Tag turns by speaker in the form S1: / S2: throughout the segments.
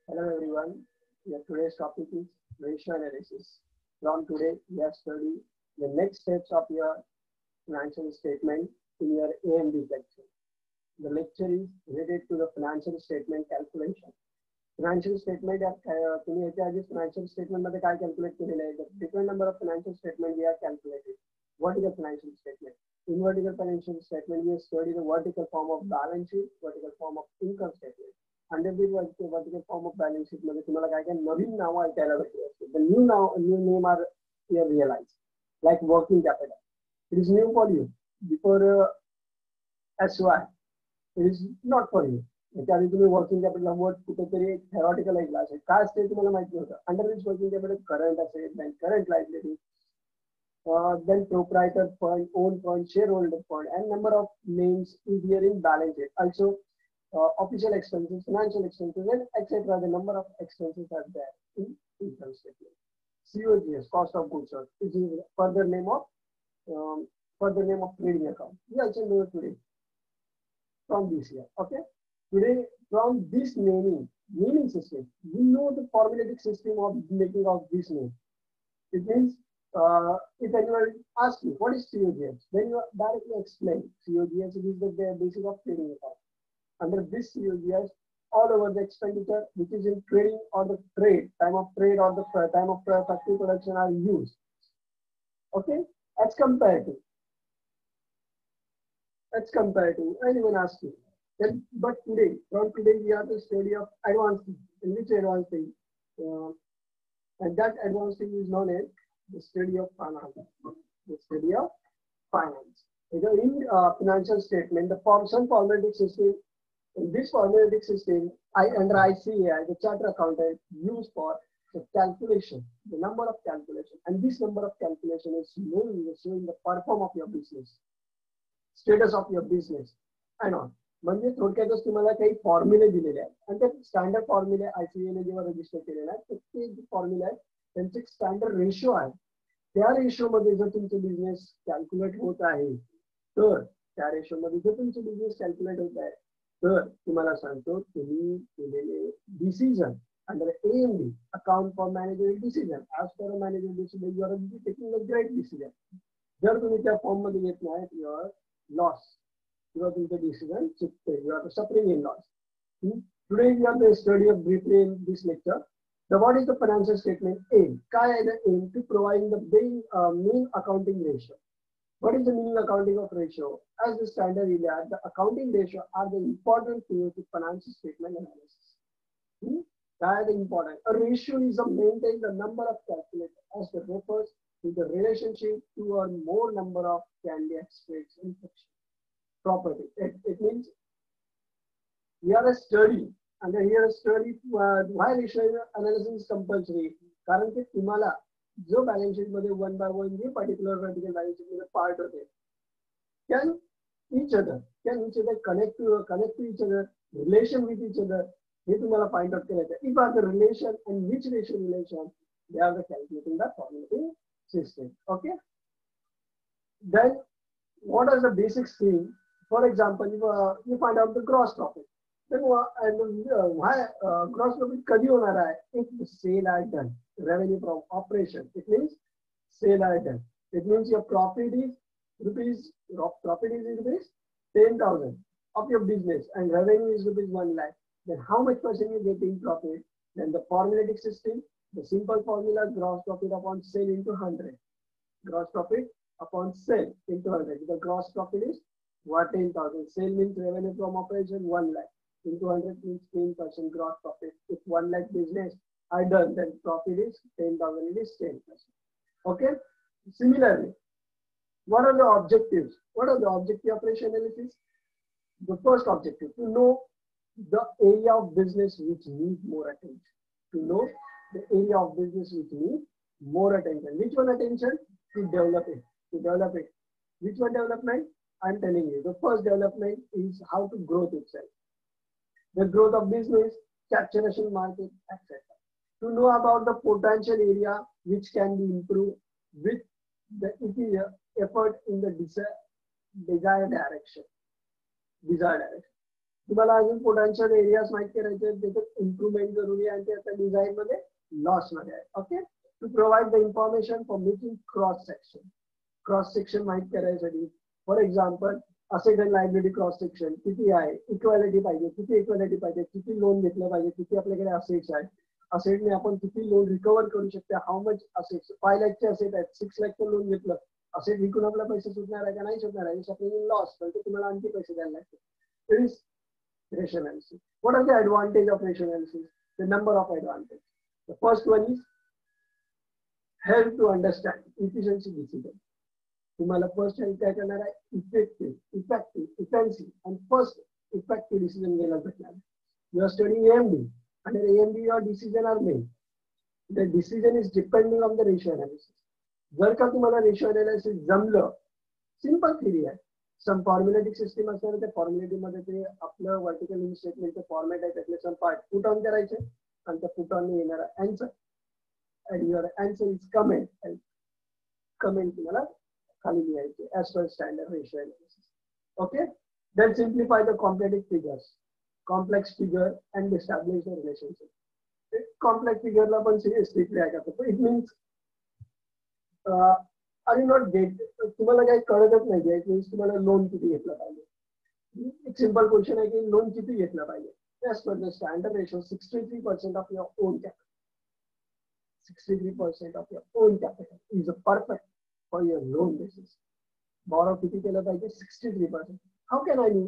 S1: Hello everyone. Today's topic is ratio analysis. From today, we have studied the next steps of your financial statement in your AMD lecture. The lecture is related to the financial statement calculation. Financial statement तुम्ही याच्या आधी financial statement मध्ये काय calculate केलेलं आहे? Different number of financial statement we have calculated. What is a financial statement? In vertical financial statement, we study the vertical form of balance sheet, vertical form of income statement. Under the vertical form of balance sheet मध्ये तुम्हाला काय काय नवीन नावं ऐकायला भेटली असतील. The new name are here realized, like working capital. It is new for you. Before SY, it is not for you. त्याच्या आधी तुम्ही वर्किंग कॅपिटल वर्ड कुठेतरी थेरॉटिकल ऐकला असेल. काय असते तुम्हाला माहिती नव्हतं. Under this working capital current असेल, then current liability, then proprietor fund, own fund, shareholder fund, and number of names is here in balance sheet. Also, official expenses, financial expenses, and etc. The number of expenses are there in income statement. COGS, cost of goods sold, is further name of trading account. We also know today from this year. Okay, today from this naming system, we know the formulaic system of making of this name. It means if anyone asks you what is COGS, then you directly explain COGS is the basis of trading account. Under this COGS, all over the expenditure which is in trading or the trade, time of trade or the time of factory production are used. Okay, as compared to anyone asks you. Then, but today, from today, we have the study of advanced thing. In which advanced thing? And that advanced thing is known as the study of finance. The study of finance. In financial statement, some formulaic system. In this formulaic system, under ICAI, the charter accountant used for the calculation, the number of calculation, and this number of calculation is showing the perform of your business, status of your business, and on. म्हणजे थोडक्यातच तुम्हाला काही फॉर्म्युले दिलेले आहेत आणि ते standard फॉर्म्युले आयसीएने जेव्हा register केलेले आहेत तर ते जे फॉर्म्युले आहेत त्यांचे एक स्टँडर्ड रेशो आहे. त्या रेशोमध्ये जर तुमचे बिझनेस कॅल्क्युलेट होत आहे तर त्या रेशोमध्ये जर तुमचे बिझनेस कॅल्क्युलेट होत आहे तर तुम्हाला सांगतो तुम्ही केलेले decision under AMD account for manager decision as per manager decision you are taking a great decision. जर तुम्ही त्या फॉर्म मध्ये येत नाही you are loss. You are the decision, you are suffering in loss. Today we are the study of briefly in this lecture. What is the financial statement aim? Kai is the aim to provide the mean accounting ratio. What is the mean accounting of ratio? As the standard area, the accounting ratio are the important tools to financial statement analysis. Kai is the important. A ratio is to maintain the number of calculators as the refers to the relationship to or more number of candidates rates in section. Property. It means we are a study and here a study why ratio analysis is compulsory. कारण की तुम्हाला जो balance sheet मध्ये one by one J particular vertical balance sheet मध्ये part होते can each other connect to each other, relation with each other हे तुम्हाला find out करायचं. If are the relation and which ratio relation they are the calculating the formulating system. Okay, then what are the basic scheme? For example, you find out the gross profit. Then why gross profit कधी होणार आहे? If the sale are done, revenue from operation. It means sale are done. It means your profit is rupees 10,000 of your business and revenue is rupees 1 lakh. Then how much percent you get in profit? Then the formulaic system, the simple formula gross profit upon sale into 100. Gross profit upon sale into 100. The gross profit is what 10,000. Sale means revenue from operation 1 lakh into 100 means 10% gross profit. If 1 lakh business are done, then profit is 10,000. It is 10%. Okay. Similarly, what are the objectives? What are the objective of ratio analysis? The first objective to know the area of business which needs more attention. To know the area of business which needs more attention. Which one attention? To develop it. To develop it. Which one development? I'm telling you, the first development is how to grow itself. The growth of business, saturation market, etc. To know about the potential area which can be improved with the effort in the desired direction. तुम्हाला अजून potential areas माहित करायचे आहेत, त्याच्यात improvement जरुरी आहे आणि ते आता डिझाईन मध्ये लॉस मध्ये आहे. Okay, to provide the information for making cross section माहित करायसाठी. For example asset and liability cross section किती आहे, इक्वॅलिटी पाहिजे, किती लोन घेतलं पाहिजे, किती आपल्याकडे असेट्स आहेत, असेटने आपण किती लोन रिकव्हर करू शकतो, हाऊ मच असेट्स, 5 लाखचे असेट आहेत, 6 लाखचं लोन घेतलं, असेट विकून आपला पैसे सुटणार आहे का नाही सुटणार आहे, आपल्याला लॉस तर तुम्हाला आणखी पैसे द्यायला लागतील. It is ratio analysis. What are the advantage of ratio analysis? The number of advantage. The first one is help to understand efficiency decision. तुम्हाला first help काय करणार आहे, effective and first effective decision घ्यायला भेटणार. You are studying AMD and in AMD your decision are made. The decision is depending on the ratio analysis. जर का तुम्हाला ratio analysis जमलं, simple theory आहे. सम फॉर्म्युलेटिक सिस्टीम असणार, त्या फॉर्म्युलेटिक मध्ये ते आपलं वर्टिकल लिमिट स्टेटमेंटचं फॉर्मॅट आहे, त्यातले सम पार्ट पुट ऑन करायचे आणि त्या पुट ऑन येणारा answer and your answer is comment तुम्हाला खाली लिहायचे as per standard ratio analysis. Okay, then simplify the complex figure and establish the relationship. Complex फिगरला पण स्ट्रिक्टली आहे का, इट मीन्स आणि नॉट गेट तुम्हाला काही कळतच नाही की तुम्हाला लोन किती घेतलं पाहिजे. एक सिंपल क्वेश्चन आहे की लोन किती घेतलं पाहिजे. As per the standard ratio 63% of your own capital. 63% of your own capital is a perfect for your loan basis. Borrow किती केलं पाहिजे, 63%. How can I knew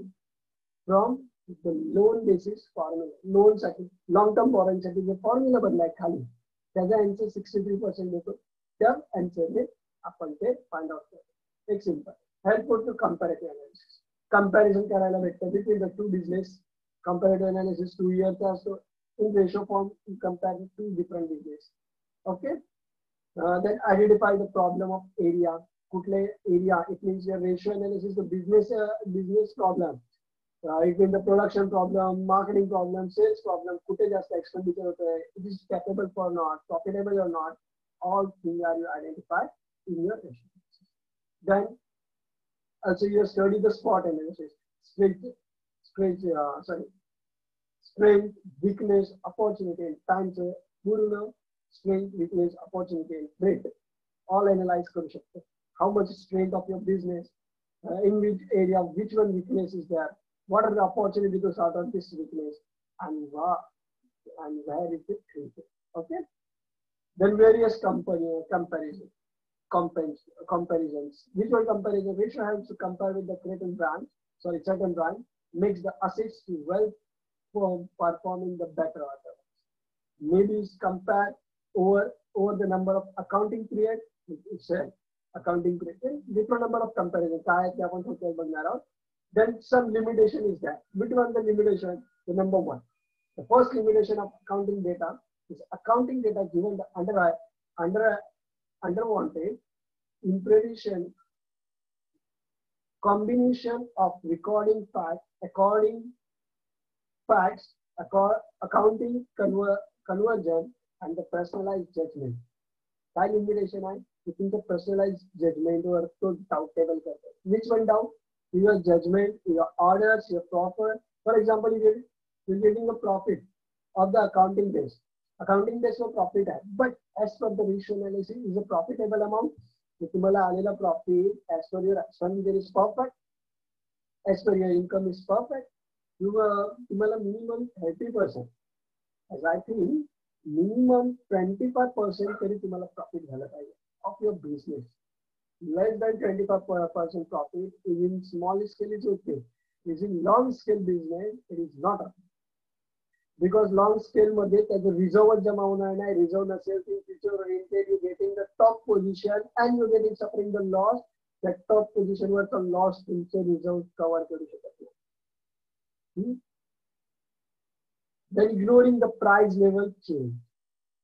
S1: from the loan basis formula. लोनसाठी long term बॉरोइंगसाठी जे formula बनलाय खाली त्याचा answer 63% देतो. त्या आन्सरने आपण ते फाइंड आउट करतो. एक simple helpful to comparative analysis. Comparison करायला भेटतं between the two business. Comparative analysis 2 इयरचा असतो. In ratio form compare to different business. Okay, then identify the problem of area. कुठले area, it means your ratio analysis the business problem, it mean the production problem, marketing problem, sales problem, कुठे जास्त expenditure होतोय, it is capable for not, profitable or not, all things are you identify in your ratio. Then also you study the SWOT analysis. Strength, weakness, opportunity and time. पूर्ण strength, weakness, opportunity and threat all analyze करू शकतो. How much strength of your business, in which area, which one weakness is there, what are the opportunity to sort out this weakness, and where is it threat. Okay. Then various comparisons. Visual comparison. Ratio helps to compare with the certain brand, makes the assets to well performing the better order. Maybe it's compared over the number of accounting period. It's accounting period. Different number of comparisons. Then some limitation is there. Which one the limitation? The number one. The first limitation of accounting data is accounting data given the underwanted imprecision combination of recording facts, accounting conversion and the personalized judgment. काय limitation आहे की तुमचं personalized judgment वर तो doubtable करतो. Which one doubt? Your judgment, your orders, your profit. For example, you're getting a profit of the accounting base. Accounting base for profit hai, but as per the ratio analysis is a profitable amount. So तुम्हाला आलेला profit as per your expenditure is perfect, as per your income is perfect. तुम्हाला minimum 30%, as I think minimum 25% तरी तुम्हाला profit झालं पाहिजे of your business. Less than 25% profit is in small scale is okay. Is in long scale business it is not okay. Because long scale मध्ये त्याचं reserve जमा होणार नाही. Reserve नसेल तर future oriented you getting the top position and you getting suffering the loss. त्या top position वरचा loss तुमचे रिझर्व कव्हर करू शकत नाही. Then ignoring the price level change.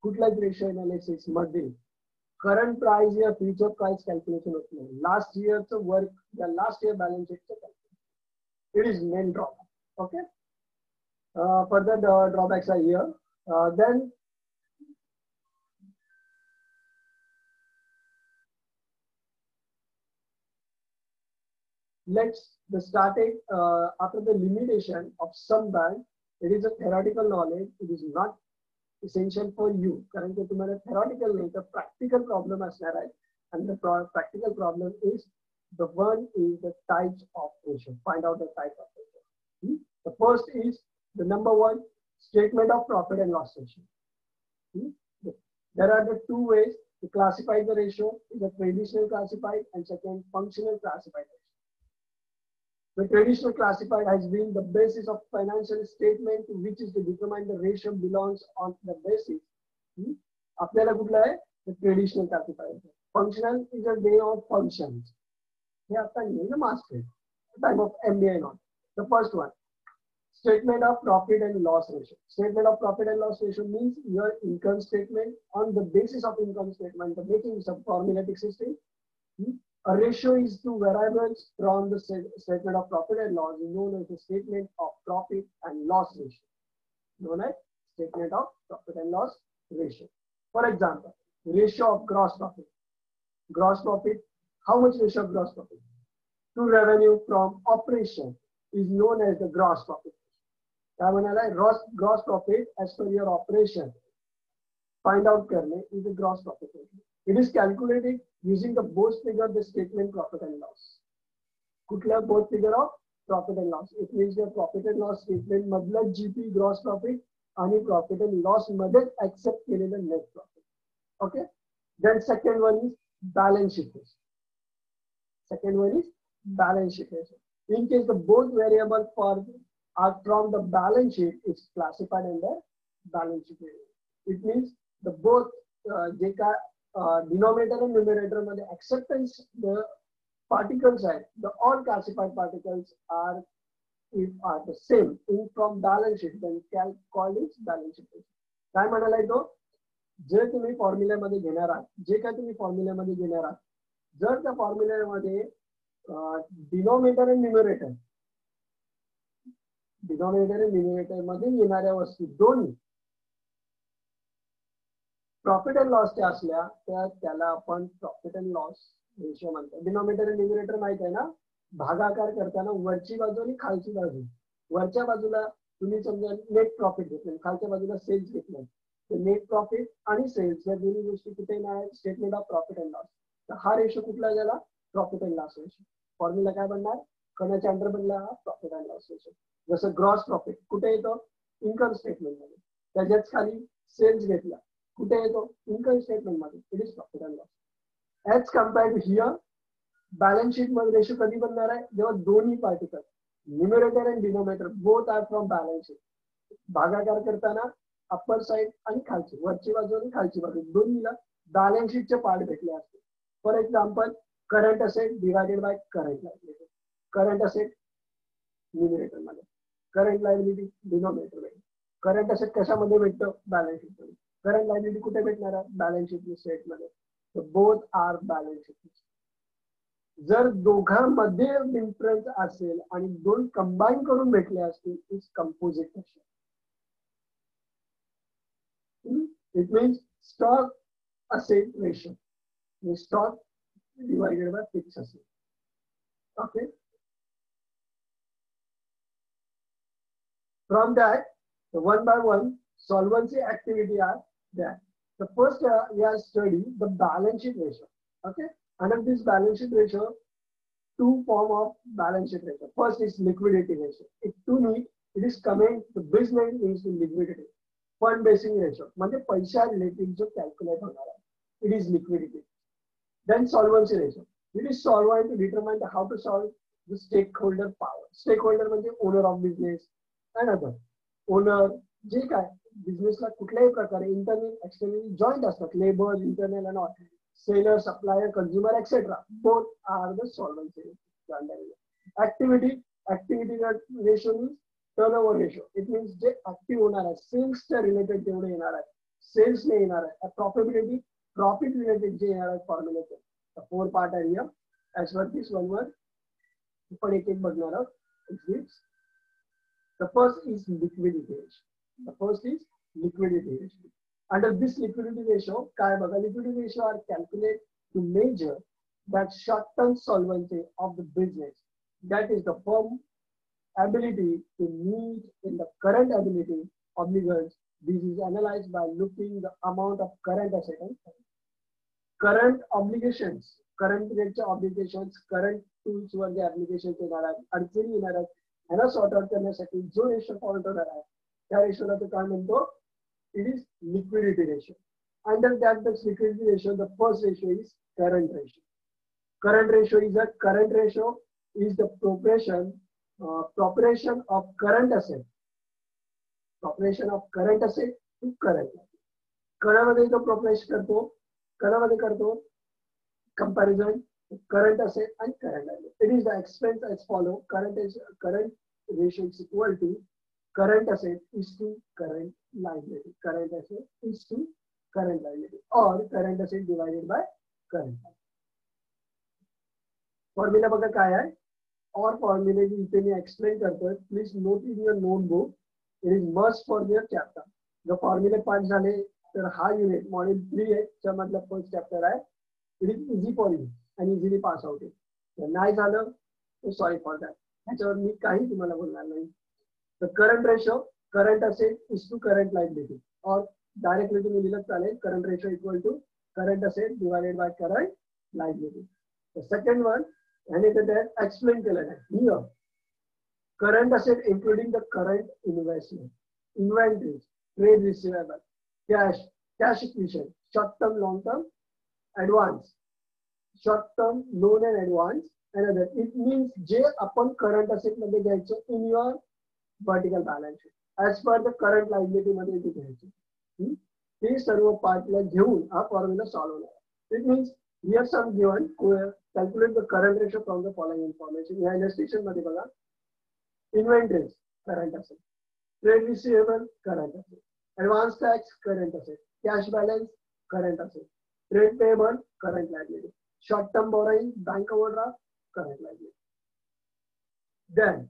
S1: कुठल्याच रेशियो अनालिसिस मध्ये करंट प्राइस या फ्युचर प्राइस कॅल्क्युलेशन होत नाही. लास्ट इयरचं वर्क या लास्ट इयर बॅलन्स शीटचं calculation. It is main drawback. Okay. Further drawbacks are here. Then let's the starting after the limitation of some bank, it is a theoretical knowledge. It is not essential for you. कारण की तुम्हाला theoretical नाही तर practical problem असणार आहे. And the practical problem is the one is the types of ratio. Find out the type of ratio. The first is the number one statement of profit and loss ratio. There are the two ways to classify the ratio: the traditional classified and second functional classified ratio. The traditional classified has been the basis of financial statement, which is to determine the ratio belongs on the basis. आपल्याला कुठला आहे? The traditional classified. Functional is a day of functions. हे आता नाही ना master. Time of MBA not. The first one, statement of profit and loss ratio. Statement of profit and loss ratio means your income statement. On the basis of income statement, the making is a formulatic system. A ratio is two variables from the statement of profit and loss, known as the statement of profit and loss ratio. Known as statement of profit and loss ratio. For example, ratio of gross profit. Gross profit, how much ratio of gross profit to revenue from operation is known as the gross profit. Gross profit as per your operation find out करने is the gross profit. It is calculated using the both figure, the statement profit and loss. कुठल्या both figure of profit and loss. It means the profit and loss statement मधला GP gross profit आणि profit and loss मध्ये accept केलेलं net profit. Okay. Then second one is balance sheet ratio. Second one is balance sheet ratio. In case the both variable for are from the balance sheet is classified under balance sheet ratio. It means the both denominator and numerator मध्ये acceptance the particles are the all classified particles are the same in from balance sheet, then called is balance sheet ratio. काय म्हणालाय तो? जे तुम्ही फॉर्म्युल्यामध्ये घेणार आहात, जे काय तुम्ही फॉर्म्युल्यामध्ये घेणार आहात, जर त्या फॉर्म्युल्यामध्ये डिनॉमिनेटर आणि न्यूमरेटर मध्ये येणाऱ्या वस्तू दोन्ही प्रॉफिट अँड लॉसच्या असल्या तर त्याला आपण प्रॉफिट अँड लॉस रेशो म्हणतो. डिनॉमिनेटर आणि न्यूमरेटर माहित आहे ना, भागाकार करताना वरची बाजू आणि खालची बाजू. वरच्या बाजूला तुम्ही समजा नेट प्रॉफिट घेतलं, खालच्या बाजूला सेल्स घेतलं, तर नेट प्रॉफिट आणि सेल्स या दोन्ही गोष्टी कुठे येणार आहेत? Statement of profit and loss. तर हा रेशो कुठला गेला? Profit and loss ratio. Formula काय बनणार? कोणाच्या अंडर बनला? हा प्रॉफिट अँड लॉस रेशो. जसं ग्रॉस प्रॉफिट कुठे येतो? इन्कम स्टेटमेंट मध्ये. त्याच्याच खाली सेल्स घेतला, कुठे येतो? इन्कम स्टेटमेंट मध्ये. It is profit and loss. As compared to here balance sheet मध्ये रेशो कधी बनणार आहे? जेव्हा दोन्ही particle numerator and denominator both are from balance sheet. भागाकार करताना अप्पर साइड आणि खालची, वरची बाजू आणि खालची बाजू दोन्हीला बॅलन्स शीटचे पार्ट भेटले असते. For example current asset divided by current liability. Current asset numerator मध्ये, करंट लायबिलिटी डिनोमिनेटर मध्ये. करंट असेट कशामध्ये भेटतं? बॅलन्स शीट मध्ये. करंट लायबिलिटी कुठे भेटणार आहे? बॅलन्स शीट स्टेट मध्ये. Both are balance sheet. जर दोघांमध्ये डिफरन्स असेल आणि दोन कंबाईन करून भेटले असतील is composite ratio. It means stock asset ratio. Stock divided by fixed asset. Okay. From that, the one by one solvency activity are there. The first we are studying the balance sheet ratio. Okay. Under this balance sheet ratio, two form of balance sheet ratio. First is liquidity ratio. It is coming the business needs to liquidity. Fund basing ratio. म्हणजे पैसा related जो calculate होणार आहे. It is liquidity. Then solvency ratio. It is solvent to determine how to solve the stakeholder power. Stakeholder म्हणजे owner of business and other. Owner जे काय बिझनेसला कुठल्याही प्रकारे इंटरनल एक्सटर्नल जॉईंट असतात, labour internal and all, seller supplier consumer etcetera, both are the solvency. Activity ratio means turnover ratio. It means जे ऍक्टिव्ह होणार आहे सेल्सच्या रिलेटेड तेवढे येणार आहे, सेल्सने येणार आहे. प्रॉफिटेबिलिटी प्रॉफिट रिलेटेड जे येणार आहे फॉर्म्युलेचे. फोर पार्ट आहे here. As per this one पण एक एक बघणार आहोत. The first is liquidity ratio. The first is liquidity ratio. Under this liquidity ratio, काय बघा, liquidity ratio are calculated to measure that short-term solvency of the business that is the firm ability to meet in the current ability obligors. This is analyzed by looking the amount of current asset and current obligations, current rate obligations, current tools were J applications येणार आहेत, अडचणी येणार आहेत, ह्याला sort out करण्यासाठी जो ratio follow होणार आहे त्या रेशोला तो काय म्हणतो? It is liquidity ratio. Under that, the liquidity ratio, the first ratio is current ratio. Current ratio is a current ratio is the proportion of current asset. Proportion of current asset to current. कणामध्ये तो proportion करतो, कणामध्ये करतो comparison current asset and current liability. It is the expense as follow. Current ratio is equal to current asset is to current liability. Current asset is to current liability, or current asset divided by current liability. Formula बघा काय आहे? Or formula जी इथे मी explain करतोय. Please note in your notebook. It is must for your chapter. जर formula पास झाले तर हा unit module 3 च्या मधला first chapter आहे. It is easy for you and easily pass out it. जर नाही झालं तर sorry for that. ह्याच्यावर मी काही तुम्हाला बोलणार नाही. The current ratio, current asset is to current liability, or directly तुम्ही लिहिलं चालेल current ratio equal to current asset divided by current liability. The second one, and it is explain केलं आहे. Here, current asset including the current investment, inventories, trade receivable, cash equation, short term, long term, advance, short term, loan and advance, and other. It means जे आपण current asset मध्ये घ्यायचं in your vertical balance sheet as per the current liability मध्ये ते घ्यायचं. हे सर्व पार्टला घेऊन हा formula solve होणार. It means here some given calculate the current ratio from the following information. या illustration मध्ये बघा, inventories current asset, trade receivable current asset, advance tax current asset, cash balance current asset, trade payable current liability, short term borrowing bank overdraft current liability. Then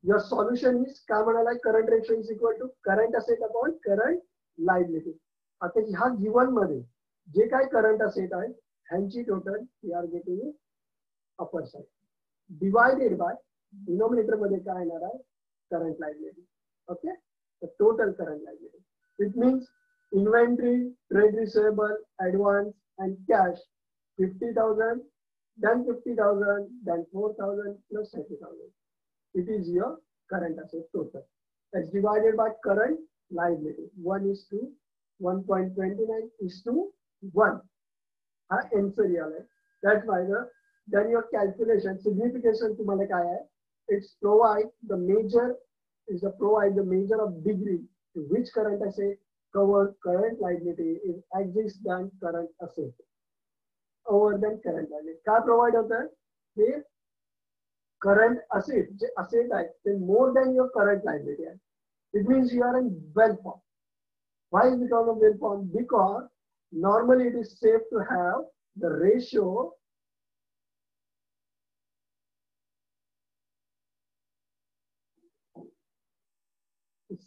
S1: your solution is काय म्हणाला? Current ratio is equal to current asset upon current liability. आता ह्या given मध्ये जे काय current asset आहे ह्यांची total we are getting upper side divided by denominator मध्ये काय येणार आहे? Current liability. Okay, the total current liability. It means inventory, trade receivable, advance and cash 50,000, then 50,000, then 4,000 plus 30,000. It is your current asset total. That's divided by current liability. 1 is to 1.29 is to 1. Answer real. That's why then your calculation signification तुम्हाला काय आहे? It's provide the measure of degree to which current asset cover current liability is exists than current asset over than current liability. काय provide होतं? हे current asset, जे asset आहे ते more than your current liability आहे. It means you are in well form. Why is it on a well form? Because normally it is safe to have the ratio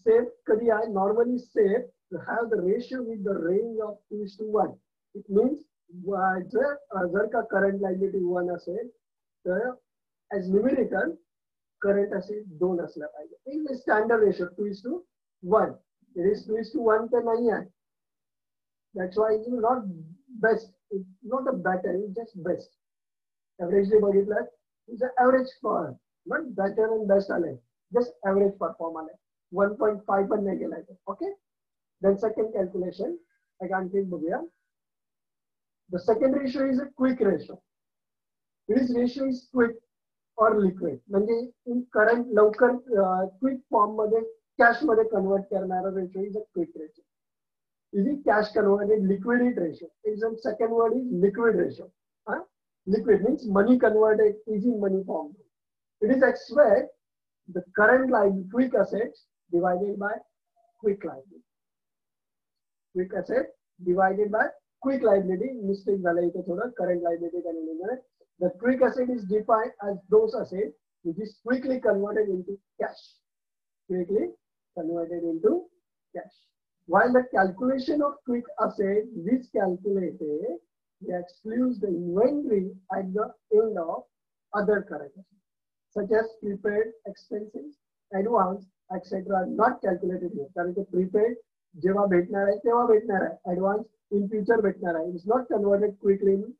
S1: safe कधी आहे? Normally safe to have the ratio with the range of 2:1. It means जर का current liability 1 असेल तर as numerical current asset 2 असला पाहिजे. It is the standard ratio 2:1. It is 2:1 तर नाही आहे. That's why it is not best. It's not a better. It's just best. Averagely बघितलं is the average for not better and best आले. Just average perform आले. 1.5 पण नाही गेला. Okay. Then second calculation I can take बघूया. The second ratio is a quick ratio. This ratio is quick or liquid. म्हणजे in current लवकर quick form मध्ये cash मध्ये convert करणारा ratio is a quick ratio. Easy cash converted liquidity ratio. Example second word is liquid ratio. Liquid means money converted easy money form. It is expect the current quick assets divided by quick liability. Quick asset divided by quick liability. Mistake झाला इथे थोडं current liability का नाही. The quick asset is defined as those assets which is quickly converted into cash. Quickly converted into cash. While the calculation of quick asset is calculated, it excludes the inventory at the end of other current assets. such as prepaid expenses, advance, etc. are not calculated here. कारण की prepaid जेव्हा भेटणार आहे तेव्हा भेटणार आहे, advance in future भेटणार आहे. It's not converted quickly in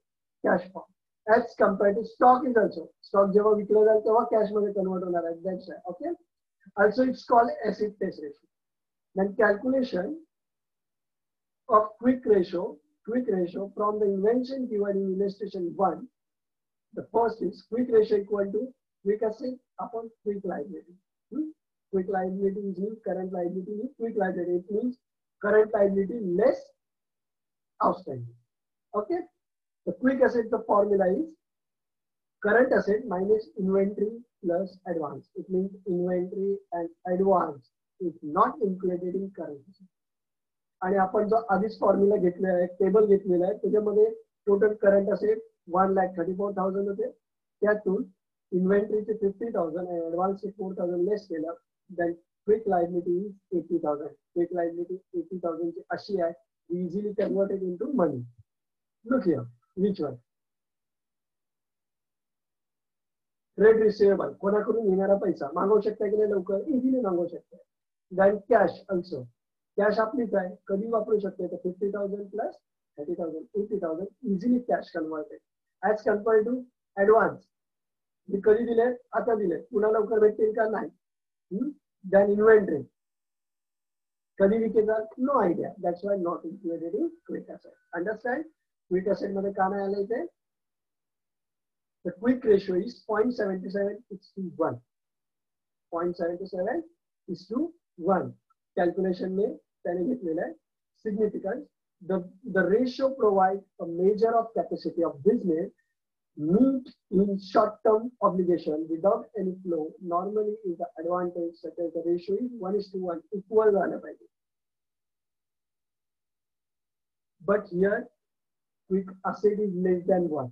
S1: cash form. As compared to stock is also. Stock जेव्हा विकला जाईल तेव्हा cash मध्ये convert होणार आहे. That's right. Okay. Also, it's called acid test ratio. Then calculation of quick ratio from the invention given in illustration 1. The first is quick ratio equal to quick asset upon quick liability. Quick liability is current liability is quick liability. It means current liability less outstanding. Okay. The quick asset, the formula is current asset minus inventory plus advance. It means inventory and advance is not included in current asset. आणि आपण जो आधीच formula घेतलेला आहे, table घेतलेला आहे, त्याच्यामध्ये total current asset 1,34,000 होते. त्यातून इन्व्हेंटरीचे 50,000 आणि ऍडव्हान्सचे 4,000 लेस केलं. Then quick liability 80,000. Quick liability 80,000 ची अशी आहे, easily converted into money. Look here, which one? Trade receivable, कोणाकडून येणारा पैसा मागवू शकता की नाही, लवकर इझिली मागवू शकता. देन कॅश ऑल्सो, कॅश आपलीच आहे, कधी वापरू शकते. 50,000 plus 30,000, 80,000 easily cash converted. As compared to advance, मी कधी दिले, आता दिले, पुन्हा लवकर भेटतील का नाही. देन इन्व्हेंटरी, कधी विकेल, no idea. That's why not included in quick asset. Understand? Quick asset मध्ये का नाही आलं इथे? The quick ratio is 0.77:1. 0.77:1. Calculation में त्याने घेतलेला आहे. Significance. The ratio provides a measure of capacity of business meet in short-term obligation without any flow. Normally, is the advantage such as the ratio is 1:1, equal झालं पाहिजे. But here, quick asset is less than 1.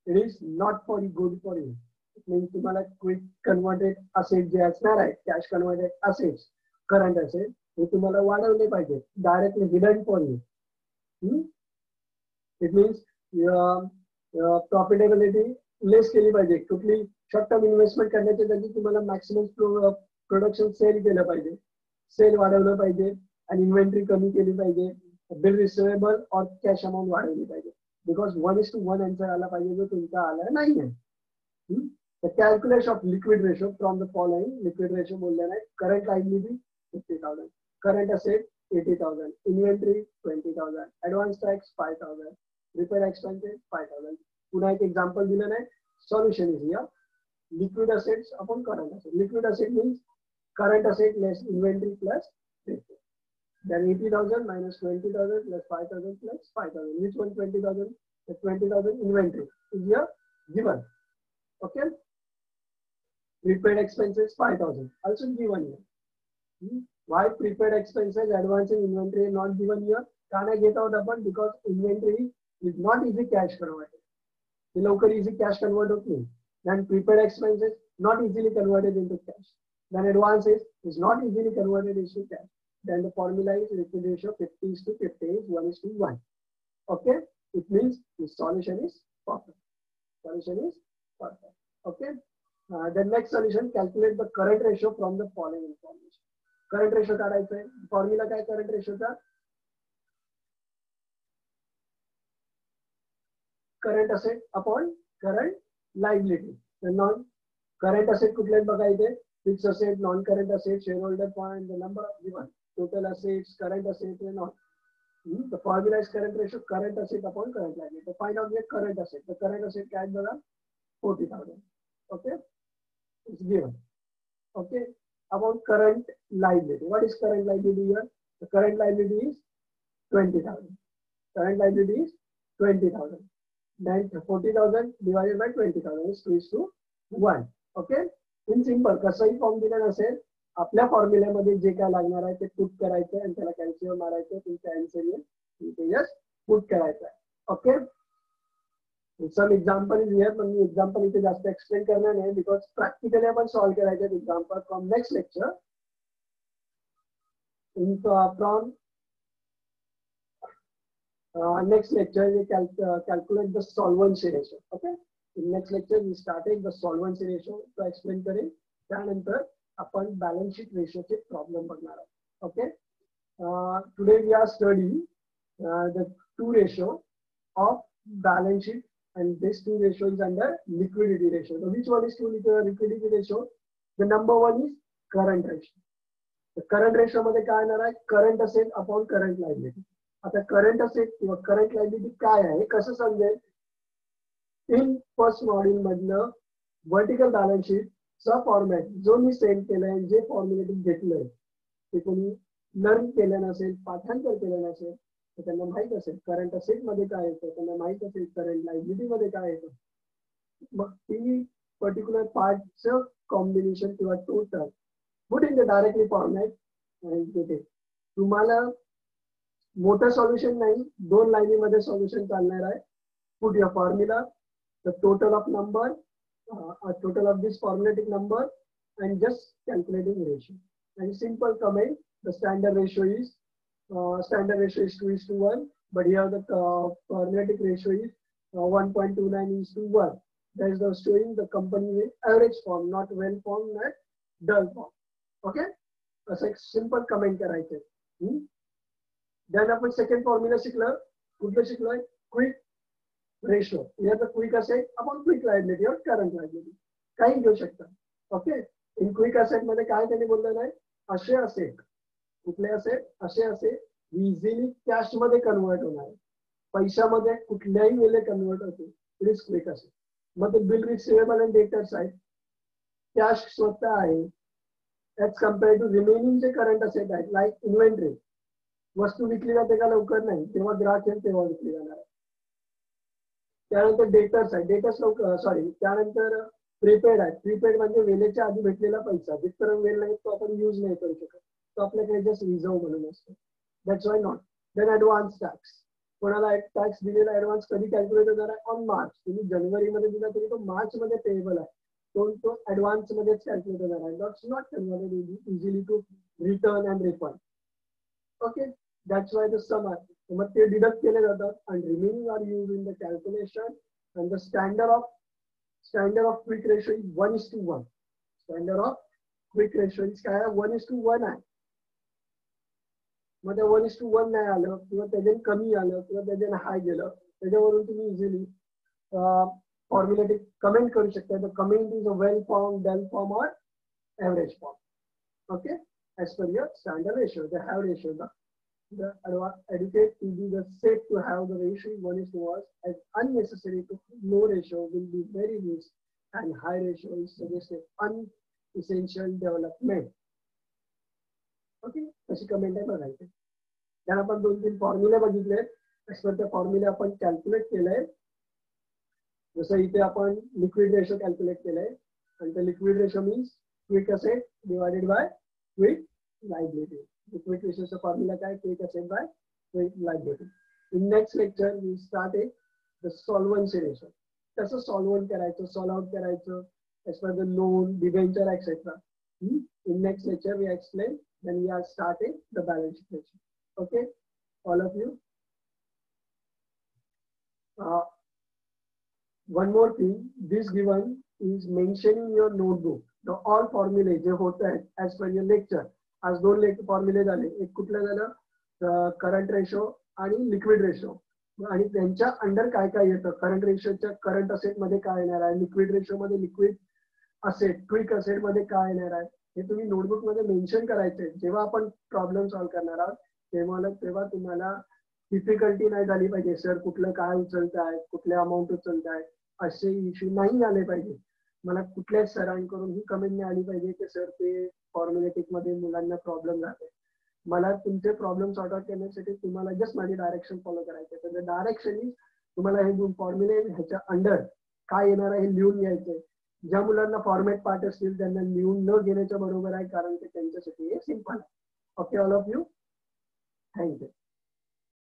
S1: It is not for good for you. It means तुम्हाला quick converted asset जे असणार आहे, cash converted assets, current asset, हे तुम्हाला वाढवले पाहिजे. Directly hidden for you. It means profitability less केली पाहिजे. कुठली शॉर्ट टर्म इन्व्हेस्टमेंट करण्याच्या जागी तुम्हाला मॅक्सिमम प्रोडक्शन सेल केलं पाहिजे, सेल वाढवलं पाहिजे आणि इन्व्हेंटरी कमी केली पाहिजे. बिल रिसिवेबल और कॅश अमाउंट वाढवली पाहिजे. Because 1:1 आंसर आला पाहिजे जो तुमचा आला नाही आहे. The calculation of liquid ratio from the following. Liquid ratio बोलले नाही. Current liability 50,000, current asset 80,000, inventory 20,000, advance tax 5,000, repair expenses 5,000. पुन्हा एक example दिलं नाही. Solution is here. Liquid assets upon current asset. Liquid asset means current asset less inventory plus repair. Then 80,000 minus 20,000 plus 5,000 plus 5,000. Which one? 20,000. The 20,000 inventory is here given. Okay. Prepaid expenses 5,000 also given here. Why prepaid expenses, advance and inventory not given here? Can I get out upon? Because inventory is not easy cash converted. The local easy cash converted means. Then prepaid expenses not easily converted into cash. Then advances is not easily converted into cash. Then the formula is liquid ratio 50:50 is 1:1. Okay, it means the solution is perfect. Solution is perfect. Okay. The next solution, calculate the current ratio from the following information. Current ratio काढायचं आहे. Formula काय current ratio चा? Current asset upon current liability. The non-current asset कुठले बघायचे? Fixed asset, non-current asset, shareholder point, the number of given. Total assets, current assets, and all. The formula is current ratio, current asset upon current liability. To find out the current asset. The current asset can be 40,000. Okay, it's given. Okay, about current liability. What is current liability here? The current liability is 20,000. Current liability is 20,000. Then 40,000 divided by 20,000 is 3:1. Okay, in simple, कसंही form दिलेला असेल, आपल्या फॉर्म्युल्यामध्ये जे काय लागणार आहे ते put करायचं आणि त्याला कॅल्शियम मारायचं. तुमच्या आन्सर येस पुट करायचं आहे. Okay. Some example is here, पण मी एक्झाम्पल इथे जास्त एक्सप्लेन करणार नाही बिकॉज प्रॅक्टिकली आपण सॉल्व्ह करायचे example from next lecture. From next lecture we calculate the solvency ratio. Okay, in next lecture we started the solvency ratio तो explain करेन. त्यानंतर आपण बॅलन्स शीट रेशोचे प्रॉब्लेम बघणार आहोत. Okay, today we are study the two ratio of balance sheet, and this two ratio is under liquidity ratio. So which one is to liquidity ratio? The number one is current ratio. The current ratio मध्ये काय येणार आहे? Current asset upon current liability. आता current asset किंवा current liability काय आहे कसं समजेल? इन फर्स्ट मॉड्यूल मधलं वर्टिकल बॅलन्स शीट चा फॉर्मॅट जो मी सेंड केलाय, जे फॉर्म्युलेटिंग घेतलंय ते कोणी लर्न केलं नसेल, पाठांतर केलं नसेल तर त्यांना माहित असेल करंट असेट मध्ये काय येतं, त्यांना माहित असेल करंट लायबिलिटी मध्ये काय येतं. मग ती पर्टिक्युलर पार्टचं कॉम्बिनेशन किंवा total put in the directly format आणि तिथे तुम्हाला मोठं सॉल्युशन नाही, 2 लाईनीमध्ये सॉल्युशन चालणार आहे. Put your formula, the total of number, total of this formulatic number, and just calculating ratio. And simple comment, the standard ratio is 2:1, but here the formulatic ratio is 1.29:1. That is the showing the company with average form, not well form, not dull form. Okay, असं एक simple comment करायचं. Then आपण second formula शिकलं, कुठलं शिकलोय? Quick ratio. याचा quick asset आपण quick liability और करंट लायबिलिटी काही घेऊ शकता. ओके, इन क्विक असेट मध्ये काय त्यांनी बोललेलं आहे? असे असेट, कुठले असेट? असे असेट इझिली कॅश मध्ये कन्वर्ट होणार आहे, पैशामध्ये कुठल्याही वेळेला कन्वर्ट होते, इट इज क्विक असेट. मग ते बिल रिसिवेबल अँड डेटर्स आहेत, कॅश स्वतः आहे ऍज कम्पेअर टू रिमेनिंग जे करंट असेट आहेत, लाईक इन्व्हेंटरी. वस्तू विकली जाते का? लवकर नाही, तेव्हा ग्राहक येईल तेव्हा विकली जाणार आहे. त्यानंतर डेटर्स आहे, डेटर्स लवकर त्यानंतर प्रीपेड आहे. प्रीपेड म्हणजे वेळेच्या आधी भेटलेला पैसा, जिथपर्यंत वेळ नाही तो आपण युज नाही करू शकत, तो आपल्याकडे जस्ट रिझर्व म्हणून असतो. That's why not. Then advance tax. कोणाला टॅक्स दिलेला ऍडव्हान्स कधी कॅल्क्युलेट होणार आहे? On March. तुम्ही जानेवारी मध्ये दिला तरी तो मार्च मध्ये पेएबल आहे, तो ऍडव्हान्स मध्येच कॅल्क्युलेट होणार आहे. That's not converted easily to return and refund. Okay, that's why the sum आहे. मग ते डिडक्ट केले जातात आणि remaining are use in the calculation. And the standard of quick ratio is 1:1. Standard of quick ratio is काय? 1:1 आहे. मग त्या 1:1 नाही आलं किंवा त्याच्याने कमी आलं किंवा त्याच्याने हाय गेलं, त्याच्यावरून तुम्ही इझिली फॉर्म्युलेटिक कमेंट करू शकता. The comment is a well form, dull form or average form. Okay, as per your standard ratio, the have ratio, the educate to be the safe to have the ratio 1:1, as unnecessary to low ratio will be very loose and high ratio is suggested unessential development. Okay, अशी comment आहे बघायची. त्याला आपण 2-3 फॉर्म्युले बघितले, as per the फॉर्म्युले आपण calculate केलंय. जसं इथे आपण लिक्विड रेशो कॅल्क्युलेट केलंय आणि ते liquid ratio means quick asset divided bye quick liability. Liquid ratio formula काय? Quick asset by quick liability. In next lecture we started the solvency ratio. कसं सॉल्व्हंट करायचं, सॉल्व आउट करायचं as per the loan, debenture, etc. In next lecture we explain. Then we are starting the balance sheet ratio. Okay, all of you. One more thing, this given is mentioned in your notebook. The all formulae जे होत आहेत as per your lecture. आज 2 फॉर्म्युले झाले. एक कुठलं झालं? Current ratio आणि liquid ratio. आणि त्यांच्या अंडर काय काय येतं? करंट रेशोच्या करंट असेट मध्ये काय येणार आहे, लिक्विड रेशो मध्ये लिक्विड असेट, क्विक असेट मध्ये काय येणार आहे, हे तुम्ही नोटबुक मध्ये मेन्शन करायचे. जेव्हा आपण प्रॉब्लेम सॉल्व्ह करणार आहोत तेव्हा तुम्हाला डिफिकल्टी नाही झाली पाहिजे. सर कुठलं काय उचलताय, कुठल्या अमाऊंट उचलताय, असे इश्यू नाही आले पाहिजे. मला कुठल्याच सरांकडून ही कमेंट नाही आली पाहिजे की सर ते फॉर्म्युलेटिक मध्ये मुलांना प्रॉब्लेम राहते. मला तुमचे प्रॉब्लेम सॉर्ट आउट करण्यासाठी तुम्हाला जस्ट माझी डायरेक्शन फॉलो करायचे. तर डायरेक्शन तुम्हाला हे 2 फॉर्म्युले ह्याच्या अंडर काय येणार आहे हे लिहून घ्यायचंय. ज्या मुलांना फॉर्मॅट पार्ट असतील त्यांना लिहून न घेण्याच्या बरोबर आहे, कारण ते त्यांच्यासाठी हे सिंपल आहे. Okay, all of you, thank you.